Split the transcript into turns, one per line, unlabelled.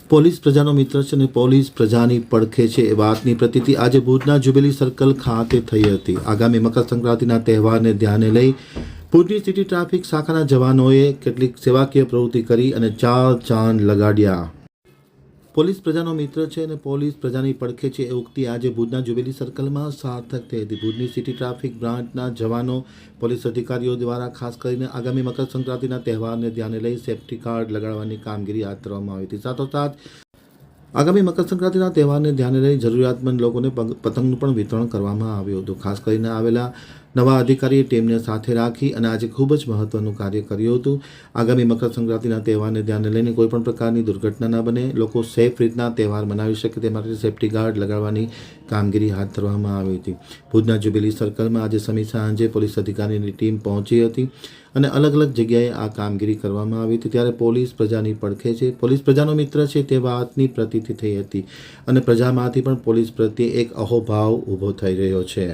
Police પ્રજાનો મિત્ર છે અને પોલીસ પ્રજાની પડખે છે એ વાતની પ્રતીતિ આજે ભુજના જ્યુબિલી સર્કલ ખાતે થઈ હતી. આગામી મકર સંક્રાંતિના તહેવારને ધ્યાને લઈ ભુજની સિટી ટ્રાફિક શાખાના જવાનોએ કેટલીક સેવાકીય પ્રવૃત્તિ કરી અને ચાર ચાંદ લગાડ્યા. પોલીસ પ્રજાનો મિત્ર છે અને પોલીસ પ્રજાની પડખે છે એ ઉક્તિ આજે ભુજના જ્યુબિલી સર્કલમાં સાર્થક થઈ હતી. ભુજની સિટી ટ્રાફિક બ્રાન્ચના જવાનો પોલીસ અધિકારીઓ દ્વારા ખાસ કરીને આગામી મકર સંક્રાંતિના તહેવારને ધ્યાને લઈ સેફ્ટી કાર્ડ લગાડવાની કામગીરી હાથ ધરવામાં આવી હતી. સાથોસાથ આગામી મકર સંક્રાંતિના તહેવારને ધ્યાને લઈ જરૂરિયાતમંદ લોકોને પતંગનું પણ વિતરણ કરવામાં આવ્યું હતું. ખાસ કરીને આવેલા નવા અધિકારીએ ટીમને સાથે રાખી અને આજે ખૂબ જ મહત્વનું કાર્ય કર્યું હતું. આગામી મકર સંક્રાંતિના તહેવારને ધ્યાને લઈને કોઈપણ પ્રકારની દુર્ઘટના ન બને, લોકો સેફ રીતના તહેવાર મનાવી શકે તે માટે સેફ્ટી ગાર્ડ લગાડવાની કામગીરી હાથ ધરવામાં આવી હતી. ભુજના જ્યુબિલી સર્કલમાં આજે સમી સાંજે પોલીસ અધિકારીની ટીમ પહોંચી હતી અને અલગ અલગ જગ્યાએ આ કામગીરી કરવામાં આવી હતી. ત્યારે પોલીસ પ્રજાની પડખે છે, પોલીસ પ્રજાનો મિત્ર છે તે વાતની પ્રતીતિ થઈ હતી અને પ્રજામાંથી પણ પોલીસ પ્રત્યે એક અહોભાવ ઊભો થઈ રહ્યો છે.